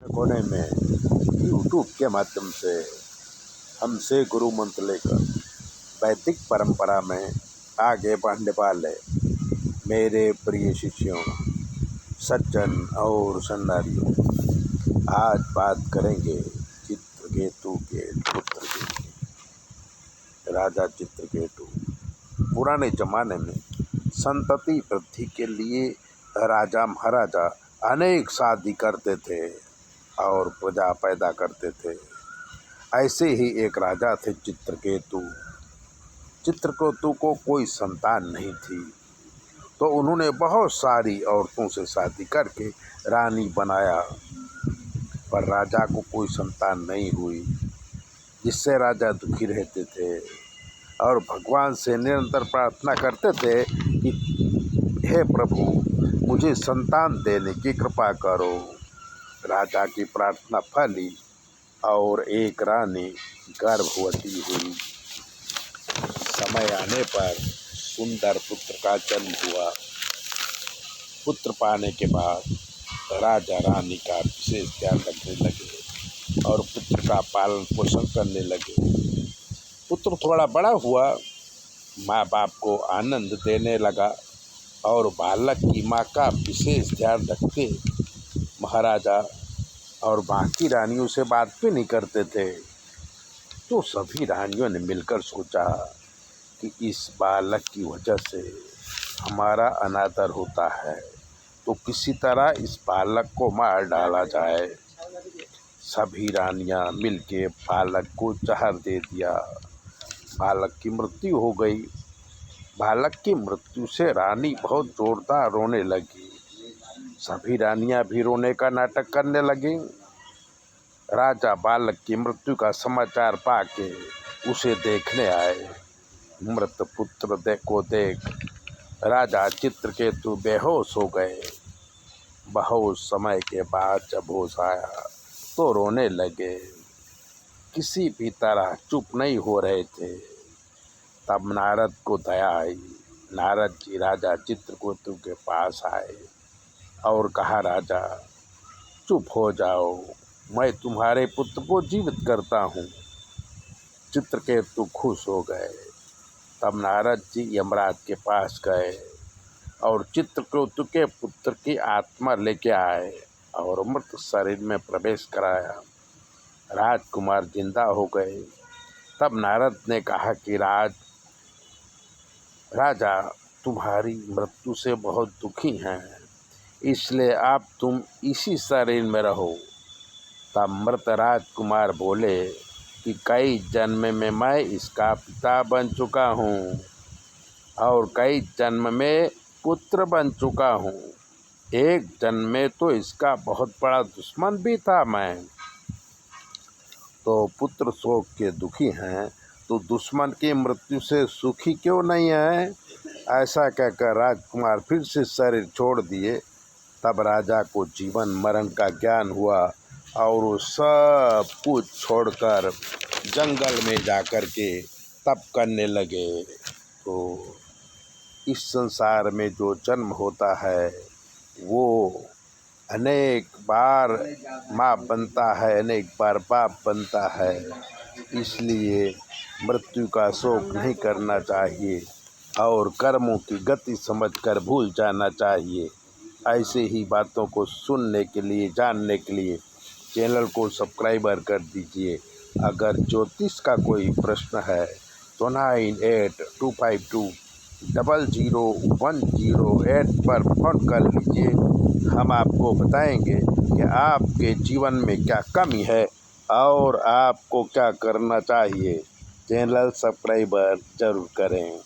कोने में यूट्यूब के माध्यम से हमसे गुरु मंत्र लेकर वैदिक परंपरा में आगे बढ़ने वाले मेरे प्रिय शिष्यों, सज्जन और सन्नारियों, आज बात करेंगे चित्रकेतु के पुत्र की। राजा चित्रकेतु पुराने जमाने में संतति वृद्धि के लिए राजा महाराजा अनेक शादी करते थे और प्रजा पैदा करते थे। ऐसे ही एक राजा थे चित्रकेतु। चित्रकेतु को कोई संतान नहीं थी, तो उन्होंने बहुत सारी औरतों से शादी करके रानी बनाया, पर राजा को कोई संतान नहीं हुई, जिससे राजा दुखी रहते थे और भगवान से निरंतर प्रार्थना करते थे कि हे प्रभु, मुझे संतान देने की कृपा करो। राजा की प्रार्थना फली और एक रानी गर्भवती हुई। समय आने पर सुंदर पुत्र का जन्म हुआ। पुत्र पाने के बाद राजा रानी का विशेष ध्यान रखने लगे और पुत्र का पालन पोषण करने लगे। पुत्र थोड़ा बड़ा हुआ, माँ बाप को आनंद देने लगा और बालक की माँ का विशेष ध्यान रखते महाराजा और बाकी रानियों से बात भी नहीं करते थे। तो सभी रानियों ने मिलकर सोचा कि इस बालक की वजह से हमारा अनादर होता है, तो किसी तरह इस बालक को मार डाला जाए। सभी रानियां मिलके बालक को जहर दे दिया। बालक की मृत्यु हो गई। बालक की मृत्यु से रानी बहुत जोरदार रोने लगी। सभी रानियां भी रोने का नाटक करने लगी। राजा बालक की मृत्यु का समाचार पाके उसे देखने आए। मृत पुत्र को देख राजा चित्रकेतु बेहोश हो गए। बहुत समय के बाद जब होश आया तो रोने लगे, किसी भी तरह चुप नहीं हो रहे थे। तब नारद को दया आई। नारद जी राजा चित्रकेतु के पास आए और कहा, राजा चुप हो जाओ, मैं तुम्हारे पुत्र को जीवित करता हूँ। चित्रकेतु खुश हो गए। तब नारद जी यमराज के पास गए और चित्रकेतु के पुत्र की आत्मा लेके आए और मृत शरीर में प्रवेश कराया। राजकुमार जिंदा हो गए। तब नारद ने कहा कि राजा तुम्हारी मृत्यु से बहुत दुखी हैं, इसलिए अब तुम इसी शरीर में रहो। तब मृत राजकुमार बोले कि कई जन्म में मैं इसका पिता बन चुका हूँ और कई जन्म में पुत्र बन चुका हूँ। एक जन्म में तो इसका बहुत बड़ा दुश्मन भी था मैं। तो पुत्र शोक के दुखी हैं, तो दुश्मन की मृत्यु से सुखी क्यों नहीं है? ऐसा कहकर राजकुमार फिर से शरीर छोड़ दिए। तब राजा को जीवन मरण का ज्ञान हुआ और वो सब कुछ छोड़कर जंगल में जाकर के तप करने लगे। तो इस संसार में जो जन्म होता है वो अनेक बार माँ बनता है, अनेक बार बाप बनता है, इसलिए मृत्यु का शोक नहीं करना चाहिए और कर्मों की गति समझकर भूल जाना चाहिए। ऐसे ही बातों को सुनने के लिए, जानने के लिए चैनल को सब्सक्राइबर कर दीजिए। अगर ज्योतिष का कोई प्रश्न है तो 9825200108 पर फ़ोन कर लीजिए। हम आपको बताएंगे कि आपके जीवन में क्या कमी है और आपको क्या करना चाहिए। चैनल सब्सक्राइबर जरूर करें।